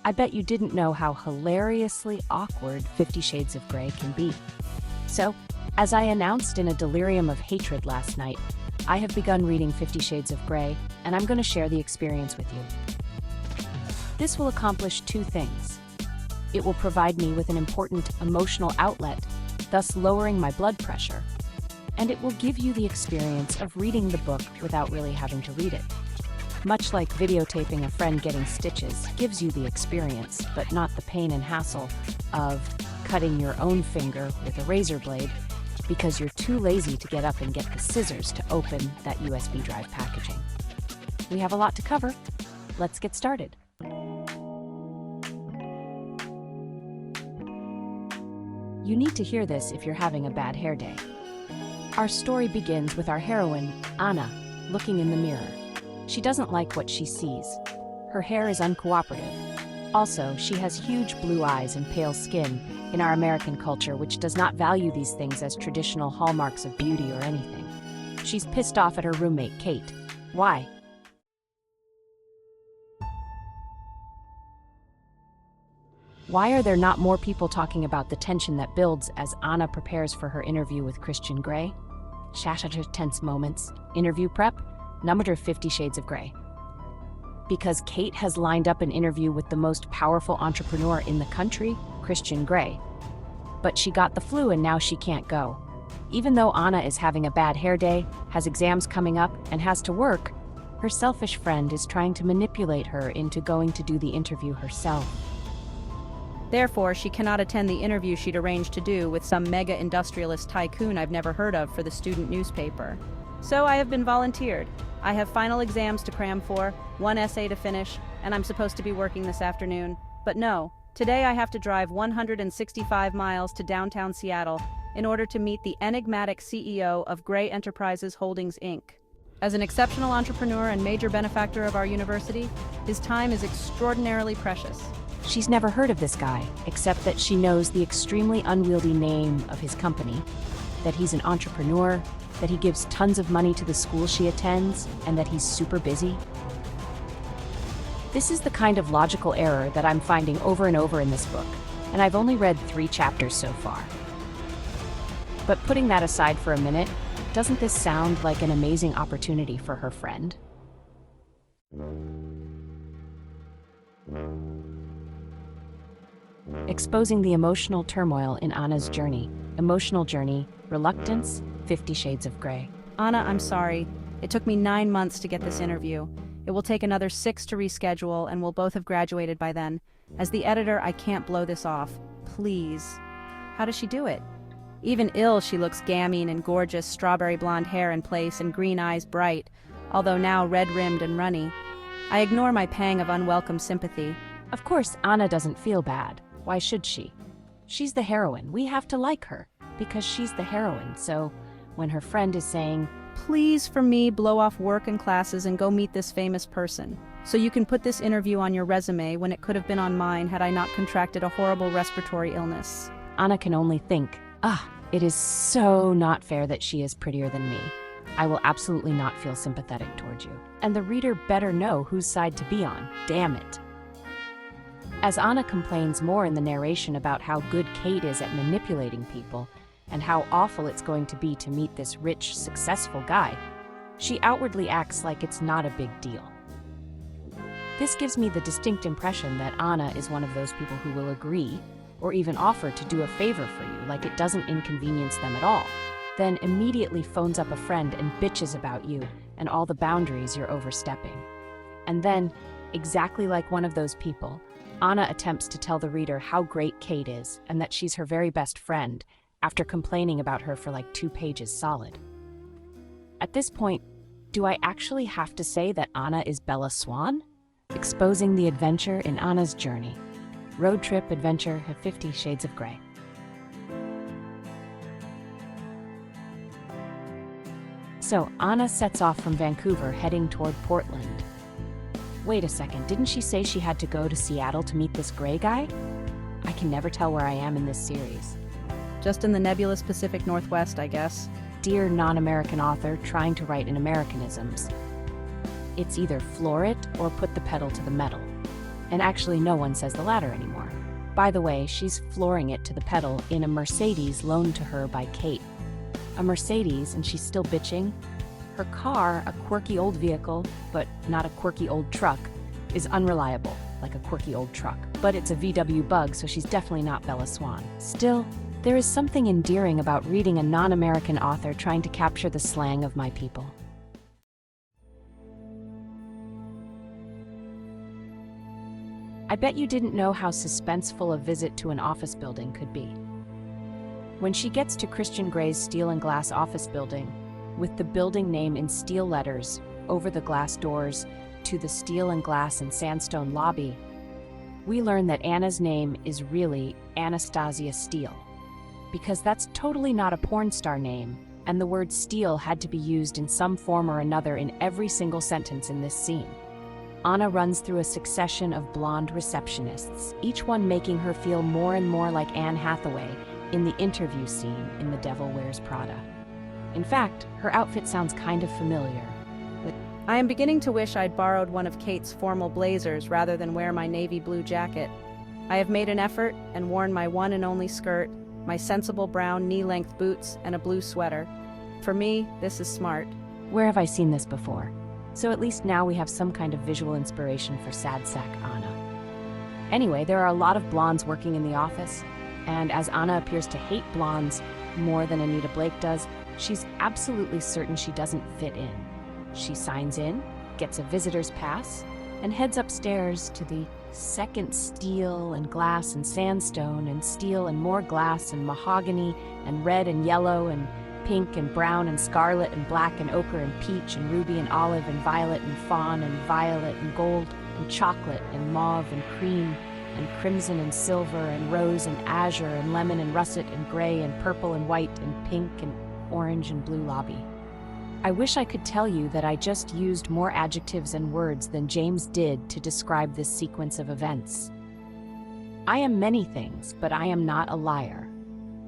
I bet you didn't know how hilariously awkward 50 Shades of Grey can be. So, as I announced in a delirium of hatred last night, I have begun reading 50 Shades of Grey, and I'm going to share the experience with you. This will accomplish two things. It will provide me with an important emotional outlet, thus lowering my blood pressure, and it will give you the experience of reading the book without really having to read it. Much like videotaping a friend getting stitches gives you the experience, but not the pain and hassle of cutting your own finger with a razor blade because you're too lazy to get up and get the scissors to open that USB drive packaging. We have a lot to cover. Let's get started. You need to hear this if you're having a bad hair day. Our story begins with our heroine, Anna, looking in the mirror. She doesn't like what she sees. Her hair is uncooperative. Also, she has huge blue eyes and pale skin in our American culture, which does not value these things as traditional hallmarks of beauty or anything. She's pissed off at her roommate, Kate. Why? Why are there not more people talking about the tension that builds as Anna prepares for her interview with Christian Grey? Tense moments. Interview prep. Number 50 Shades of Grey. Because Kate has lined up an interview with the most powerful entrepreneur in the country, Christian Grey. But she got the flu and now she can't go. Even though Anna is having a bad hair day, has exams coming up, and has to work, her selfish friend is trying to manipulate her into going to do the interview herself. Therefore, she cannot attend the interview she'd arranged to do with some mega industrialist tycoon I've never heard of for the student newspaper. So I have been volunteered. I have final exams to cram for, one essay to finish, and I'm supposed to be working this afternoon. But no, today I have to drive 165 miles to downtown Seattle in order to meet the enigmatic CEO of Grey Enterprises Holdings, Inc. As an exceptional entrepreneur and major benefactor of our university, his time is extraordinarily precious. She's never heard of this guy, except that she knows the extremely unwieldy name of his company, that he's an entrepreneur, that he gives tons of money to the school she attends, and that he's super busy. This is the kind of logical error that I'm finding over and over in this book, and I've only read 3 chapters so far. But putting that aside for a minute, doesn't this sound like an amazing opportunity for her friend? Exposing the emotional turmoil in Anna's journey. Emotional journey, reluctance, 50 Shades of Grey. Anna, I'm sorry. It took me 9 months to get this interview. It will take another 6 to reschedule, and we'll both have graduated by then. As the editor, I can't blow this off. Please. How does she do it? Even ill, she looks gamine and gorgeous, strawberry blonde hair in place and green eyes bright, although now red-rimmed and runny. I ignore my pang of unwelcome sympathy. Of course, Anna doesn't feel bad. Why should she? She's the heroine. We have to like her, because she's the heroine. So when her friend is saying, "Please, for me, blow off work and classes and go meet this famous person, so you can put this interview on your resume when it could have been on mine had I not contracted a horrible respiratory illness." Anna can only think, it is so not fair that she is prettier than me. I will absolutely not feel sympathetic towards you. And the reader better know whose side to be on. Damn it. As Anna complains more in the narration about how good Kate is at manipulating people and how awful it's going to be to meet this rich, successful guy, she outwardly acts like it's not a big deal. This gives me the distinct impression that Anna is one of those people who will agree or even offer to do a favor for you like it doesn't inconvenience them at all, then immediately phones up a friend and bitches about you and all the boundaries you're overstepping. And then, exactly like one of those people, Anna attempts to tell the reader how great Kate is and that she's her very best friend after complaining about her for like 2 pages solid. At this point, do I actually have to say that Anna is Bella Swan? Exposing the adventure in Anna's journey. Road trip adventure of 50 Shades of Grey. So Anna sets off from Vancouver heading toward Portland. Wait a second, didn't she say she had to go to Seattle to meet this Grey guy? I can never tell where I am in this series. Just in the nebulous Pacific Northwest, I guess. Dear non-American author trying to write in Americanisms. It's either floor it or put the pedal to the metal. And actually, no one says the latter anymore. By the way, she's flooring it to the pedal in a Mercedes loaned to her by Kate. A Mercedes, and she's still bitching? Her car, a quirky old vehicle, but not a quirky old truck, is unreliable, like a quirky old truck. But it's a VW Bug, so she's definitely not Bella Swan. Still, there is something endearing about reading a non-American author trying to capture the slang of my people. I bet you didn't know how suspenseful a visit to an office building could be. When she gets to Christian Grey's steel and glass office building, with the building name in steel letters over the glass doors to the steel and glass and sandstone lobby, we learn that Anna's name is really Anastasia Steele. Because that's totally not a porn star name, and the word Steele had to be used in some form or another in every single sentence in this scene. Anna runs through a succession of blonde receptionists, each one making her feel more and more like Anne Hathaway in the interview scene in The Devil Wears Prada. In fact, her outfit sounds kind of familiar. I am beginning to wish I'd borrowed one of Kate's formal blazers rather than wear my navy blue jacket. I have made an effort and worn my one and only skirt, my sensible brown knee-length boots, and a blue sweater. For me, this is smart. Where have I seen this before? So at least now we have some kind of visual inspiration for sad sack Anna. Anyway, there are a lot of blondes working in the office, and as Anna appears to hate blondes more than Anita Blake does, she's absolutely certain she doesn't fit in. She signs in, gets a visitor's pass, and heads upstairs to the second steel and glass and sandstone and steel and more glass and mahogany and red and yellow and pink and brown and scarlet and black and ochre and peach and ruby and olive and violet and fawn and violet and gold and chocolate and mauve and cream and crimson and silver and rose and azure and lemon and russet and gray and purple and white and pink and orange and blue lobby. I wish I could tell you that I just used more adjectives and words than James did to describe this sequence of events. I am many things, but I am not a liar.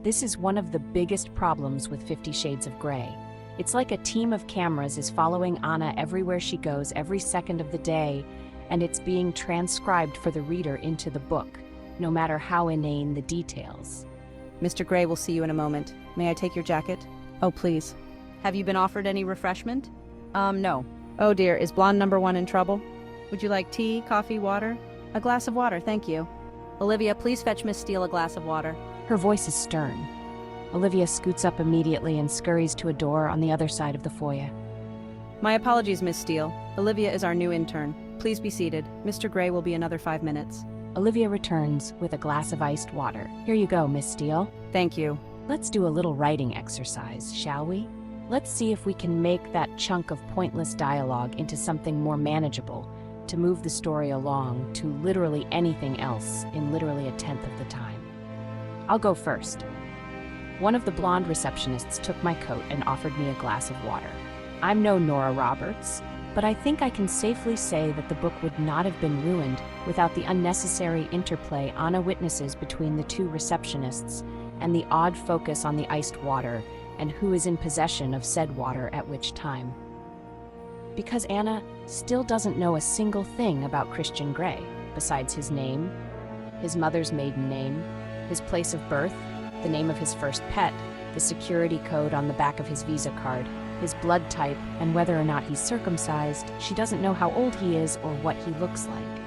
This is one of the biggest problems with 50 Shades of Grey. It's like a team of cameras is following Anna everywhere she goes every second of the day, and it's being transcribed for the reader into the book, no matter how inane the details. Mr. Grey will see you in a moment. May I take your jacket? Oh, please. Have you been offered any refreshment? No. Oh dear, is blonde number one in trouble? Would you like tea, coffee, water? A glass of water, thank you. Olivia, please fetch Miss Steele a glass of water. Her voice is stern. Olivia scoots up immediately and scurries to a door on the other side of the foyer. My apologies, Miss Steele. Olivia is our new intern. Please be seated. Mr. Grey will be another 5 minutes. Olivia returns with a glass of iced water. Here you go, Miss Steele. Thank you. Let's do a little writing exercise, shall we? Let's see if we can make that chunk of pointless dialogue into something more manageable, to move the story along to literally anything else in literally a tenth of the time. I'll go first. One of the blonde receptionists took my coat and offered me a glass of water. I'm no Nora Roberts, but I think I can safely say that the book would not have been ruined without the unnecessary interplay Anna witnesses between the two receptionists and the odd focus on the iced water and who is in possession of said water at which time. Because Anna still doesn't know a single thing about Christian Grey, besides his name, his mother's maiden name, his place of birth, the name of his first pet, the security code on the back of his Visa card, his blood type, and whether or not he's circumcised. She doesn't know how old he is or what he looks like.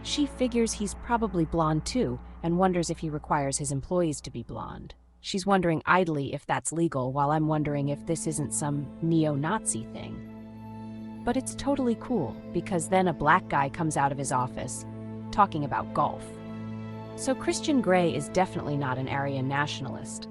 She figures he's probably blonde too, and wonders if he requires his employees to be blonde. She's wondering idly if that's legal, while I'm wondering if this isn't some neo-Nazi thing. But it's totally cool, because then a black guy comes out of his office, talking about golf. So Christian Grey is definitely not an Aryan nationalist.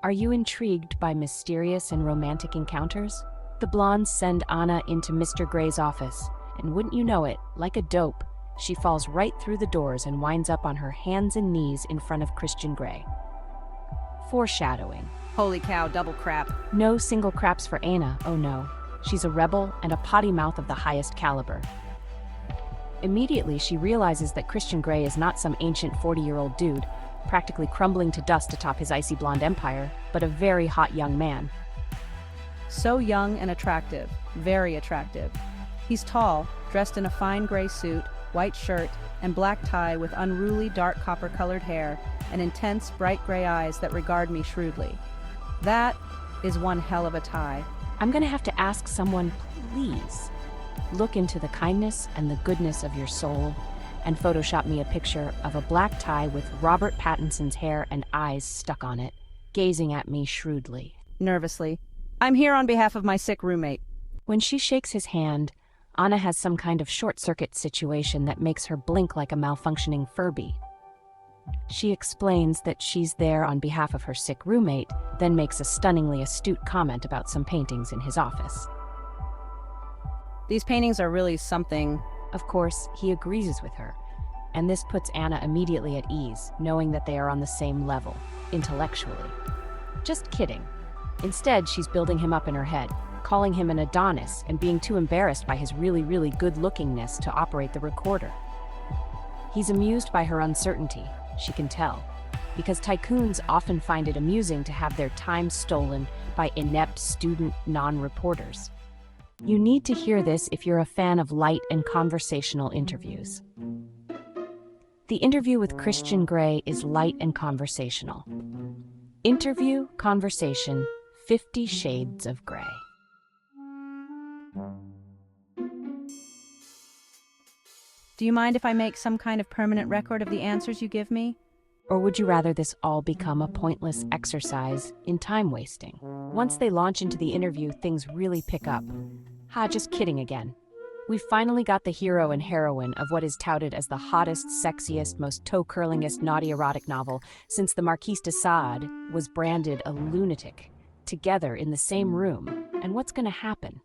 Are you intrigued by mysterious and romantic encounters? The blondes send Anna into Mr. Grey's office, and wouldn't you know it, like a dope, she falls right through the doors and winds up on her hands and knees in front of Christian Grey. Foreshadowing. Holy cow, double crap. No single craps for Anna, oh no. She's a rebel and a potty mouth of the highest caliber. Immediately, she realizes that Christian Grey is not some ancient 40-year-old dude, practically crumbling to dust atop his icy blonde empire, but a very hot young man. So young and attractive, very attractive. He's tall, dressed in a fine gray suit, white shirt, and black tie with unruly dark copper-colored hair and intense bright gray eyes that regard me shrewdly. That is one hell of a tie. I'm gonna have to ask someone, please, look into the kindness and the goodness of your soul and Photoshop me a picture of a black tie with Robert Pattinson's hair and eyes stuck on it, gazing at me shrewdly. Nervously, I'm here on behalf of my sick roommate. When she shakes his hand, Anna has some kind of short-circuit situation that makes her blink like a malfunctioning Furby. She explains that she's there on behalf of her sick roommate, then makes a stunningly astute comment about some paintings in his office. These paintings are really something. Of course, he agrees with her, and this puts Anna immediately at ease, knowing that they are on the same level, intellectually. Just kidding. Instead, she's building him up in her head, calling him an Adonis and being too embarrassed by his really good-lookingness to operate the recorder. He's amused by her uncertainty, she can tell, because tycoons often find it amusing to have their time stolen by inept student non-reporters. You need to hear this if you're a fan of light and conversational interviews. The interview with Christian Grey is light and conversational. Interview, conversation, 50 Shades of Grey. Do you mind if I make some kind of permanent record of the answers you give me? Or would you rather this all become a pointless exercise in time wasting? Once they launch into the interview, things really pick up. Just kidding again. We've finally got the hero and heroine of what is touted as the hottest, sexiest, most toe-curlingest naughty erotic novel since the Marquise de Sade was branded a lunatic, together in the same room. And what's going to happen?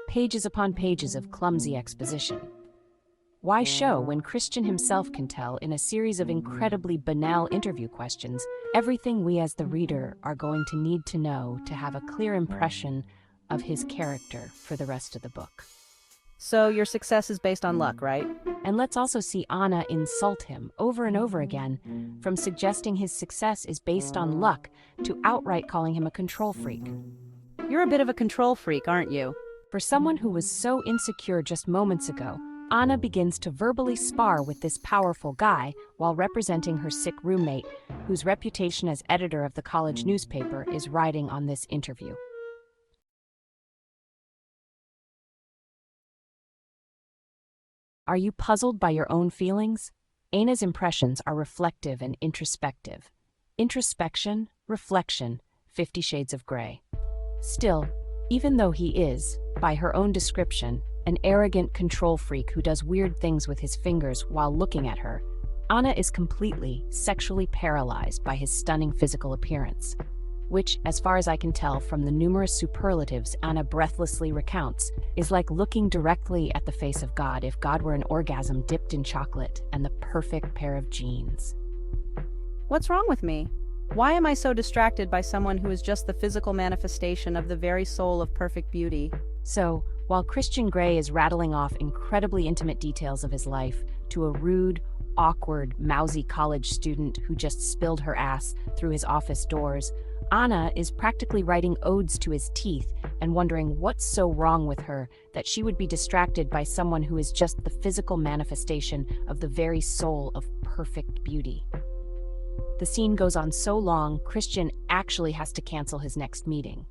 Pages upon pages of clumsy exposition. Why show when Christian himself can tell in a series of incredibly banal interview questions everything we as the reader are going to need to know to have a clear impression of his character for the rest of the book? So your success is based on luck, right? And let's also see Anna insult him over and over again, from suggesting his success is based on luck to outright calling him a control freak. You're a bit of a control freak, aren't you? For someone who was so insecure just moments ago, Anna begins to verbally spar with this powerful guy while representing her sick roommate, whose reputation as editor of the college newspaper is riding on this interview. Are you puzzled by your own feelings? Anna's impressions are reflective and introspective. Introspection, reflection, 50 Shades of Grey. Still, even though he is, by her own description, an arrogant control freak who does weird things with his fingers while looking at her, Anna is completely sexually paralyzed by his stunning physical appearance, which, as far as I can tell from the numerous superlatives Anna breathlessly recounts, is like looking directly at the face of God if God were an orgasm dipped in chocolate and the perfect pair of jeans. What's wrong with me? Why am I so distracted by someone who is just the physical manifestation of the very soul of perfect beauty? So, while Christian Grey is rattling off incredibly intimate details of his life to a rude, awkward, mousy college student who just spilled her ass through his office doors, Anna is practically writing odes to his teeth and wondering what's so wrong with her that she would be distracted by someone who is just the physical manifestation of the very soul of perfect beauty. The scene goes on so long, Christian actually has to cancel his next meeting.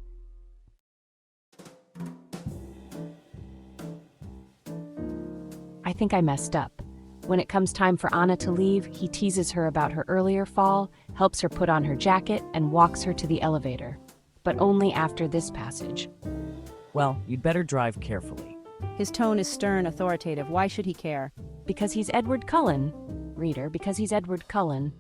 I think I messed up. When it comes time for Anna to leave, he teases her about her earlier fall, helps her put on her jacket, and walks her to the elevator. But only after this passage. Well, you'd better drive carefully. His tone is stern, authoritative. Why should he care? Because he's Edward Cullen. Reader, because he's Edward Cullen.